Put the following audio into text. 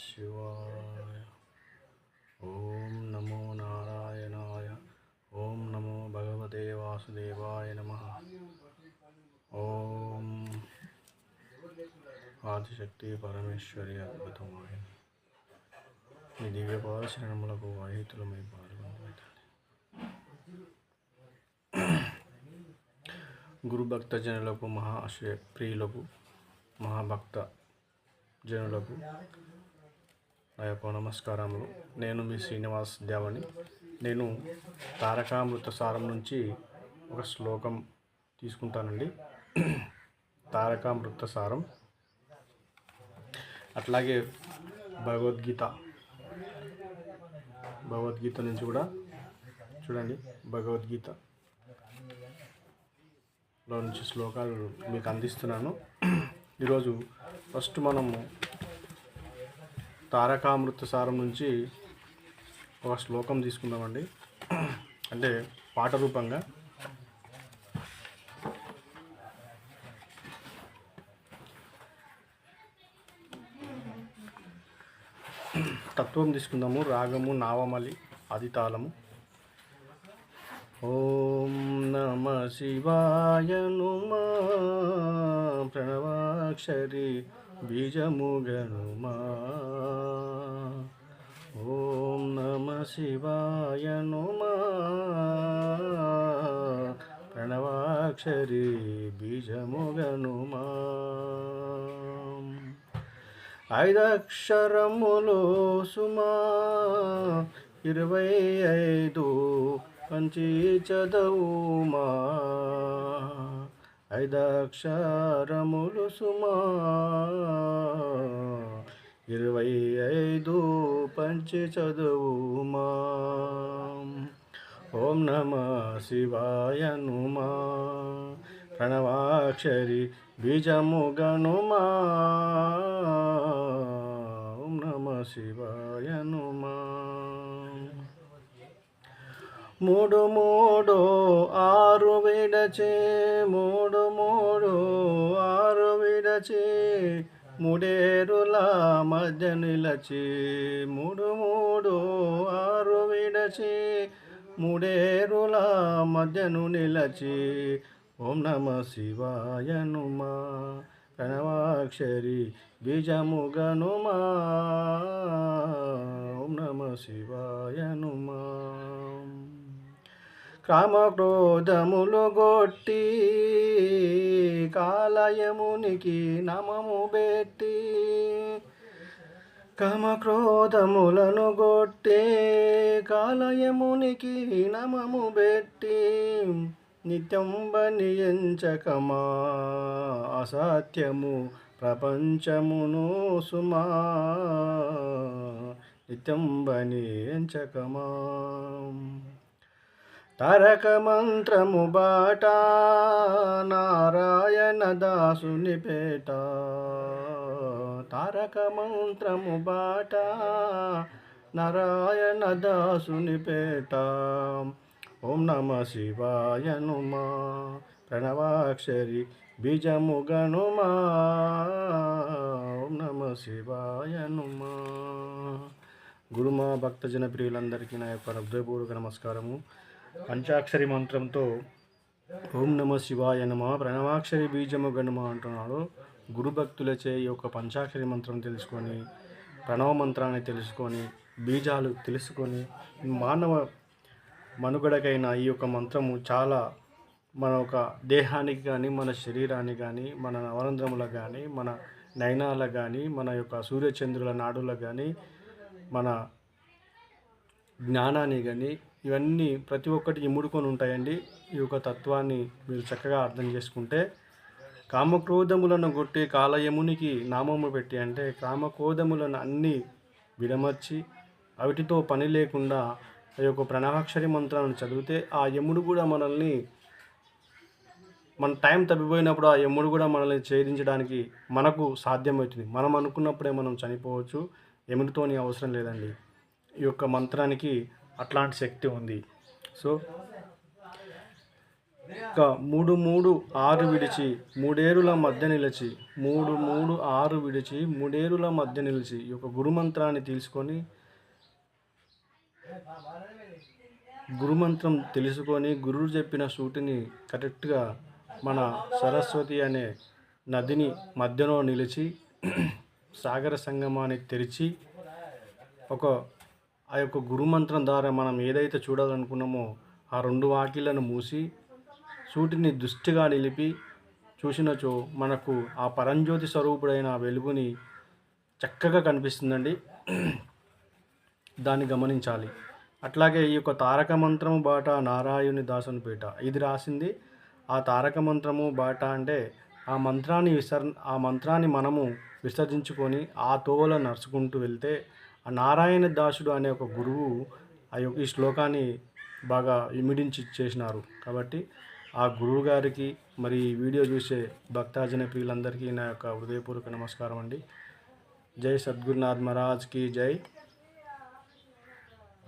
శివాయ. ఓం నమో నారాయణాయ. ఓం నమో భగవతే వాసుదేవాయ నమః. ఓం ఆదిశక్తి పరమేశ్వరి అద్భుతమాయ ఈ దివ్య పాదశరణములకు వాహితులమై పాల్గొనబడతాయి. గురుభక్త జనులకు, మహాశయ ప్రియులకు, మహాభక్త జనులకు నా యొక్క నమస్కారములు. నేను మీ శ్రీనివాస్ దేవని. నేను తారకామృత సారం నుంచి ఒక శ్లోకం తీసుకుంటానండి. తారకామృత సారం, అట్లాగే భగవద్గీత నుంచి కూడా చూడండి. భగవద్గీతలో నుంచి శ్లోకాలు మీకు అందిస్తున్నాను. ఈరోజు ఫస్ట్ మనము తారకామృత సారం నుంచి ఒక శ్లోకం తీసుకుందామండి. అంటే పాట రూపంగా. తత్వం తీసుకుందాము. రాగము నావమలి, ఆదితాళము. ఓం నమ శివాయ నుమా ప్రణవాక్షరి బీజముగనుమా. ఓం నమ శివాయ నుమా ప్రణవాక్షరి బీజముగనుమా. 5 అక్షరములు సుమా 25 పంచి చదవుమా. 5 అక్షరములు సుమా 25 పంచి చదువుమా. ఓం నమ శివాయ నుమా ప్రణవాక్షరి బీజముగనుమా. ఓం నమ శివాయ నుమా. 3 3 6 విడచే 3 3 6 విడచే మూడేరుల మధ్య నిలచి. 3 3 6 విడచి మూడేరుల మధ్యను నిలచి. ఓం నమ శివాయ నుమా ప్రణవాక్షరి బీజముగనుమా. ఓం నమ శివాయ నుమా. కామక్రోధములు గొట్టి కాలయమునికి నామము పెట్టి. కామక్రోధములను గొట్టి కాలయమునికి నామము పెట్టి. నిత్యం బని ఎంచకమా అసత్యము ప్రపంచమును సుమా. నిత్యం బని ఎంచకమా. తారక మంత్రము బాట నారాయణ దాసుని పేట. తారక మంత్రము బాట నారాయణ దాసుని పేట. ఓం నమ శివాయ నుమా ప్రణవాక్షరి బీజముగనుమా. ఓం నమ శివాయ నుమా. గురుమా భక్తజన ప్రియులందరికీ నా యొక్క హృదయపూర్వక నమస్కారము. పంచాక్షరి మంత్రంతో ఓం నమ శివాయ నమ ప్రణవాక్షరి బీజముగనుమా అంటున్నాడు. గురుభక్తులచే ఈ యొక్క పంచాక్షరి మంత్రం తెలుసుకొని, ప్రణవ మంత్రాన్ని తెలుసుకొని, బీజాలు తెలుసుకొని, మానవ మనుగడకైన ఈ యొక్క మంత్రము చాలా మన ఒక దేహానికి కానీ, మన శరీరానికి కానీ, మన నవరంధ్రములకు కానీ, మన నయనాలకు కానీ, మన యొక్క సూర్యచంద్రుల నాడులకు కానీ, మన జ్ఞానాన్ని కానీ, ఇవన్నీ ప్రతి ఒక్కటి ఇముడుకొని ఉంటాయండి. ఈ యొక్క తత్వాన్ని మీరు చక్కగా అర్థం చేసుకుంటే, కామక్రోధములను కొట్టి కాలయమునికి నామము పెట్టి, అంటే కామక్రోధములను అన్నీ విడమర్చి వాటితో పని లేకుండా ఆ యొక్క ప్రణవాక్షరి మంత్రాన్ని చదివితే ఆ యముడు కూడా మనల్ని, మన టైం తప్పిపోయినప్పుడు ఆ యముడు కూడా మనల్ని ఛేదించడానికి మనకు సాధ్యమవుతుంది. మనం అనుకున్నప్పుడే మనం చనిపోవచ్చు. యముడితోని అవసరం లేదండి. ఈ యొక్క మంత్రానికి అట్లాంటి శక్తి ఉంది. సో ఇంకా 3 3 6 విడిచి మూడేరుల మధ్య నిలిచి 6 విడిచి మూడేరుల మధ్య నిలిచి ఈ యొక్క గురుమంత్రాన్ని తీసుకొని గురుమంత్రం తెలుసుకొని గురువు చెప్పిన సూటిని కరెక్ట్గా మన సరస్వతి అనే నదిని మధ్యలో నిలిచి సాగర సంగమాన్ని తెరిచి ఆ యొక్క గురుమంత్రం ద్వారా మనం ఏదైతే చూడాలనుకున్నామో ఆ 2 వాకిళ్లను మూసి సూటిని దృష్టిగా నిలిపి చూసినచో మనకు ఆ పరంజ్యోతి స్వరూపుడైన వెలుగుని చక్కగా కనిపిస్తుందండి. దాన్ని గమనించాలి. అట్లాగే ఈ యొక్క తారక మంత్రము బాట నారాయణి దాసనపేట ఇది రాసింది. ఆ తారక మంత్రము బాట అంటే ఆ మంత్రాన్ని మనము విసర్జించుకొని ఆ తోవలో నడుచుకుంటూ వెళ్తే ఆ నారాయణ దాసుడు అనే ఒక గురువు ఈ శ్లోకాన్ని బాగా ఇమిడించి చేసినారు. కాబట్టి ఆ గురువు గారికి మరి ఈ వీడియో చూసే భక్తజన ప్రియులందరికీ నా యొక్క హృదయపూర్వక నమస్కారం అండి. జై సద్గురునాథ్ మహారాజ్ కి జై.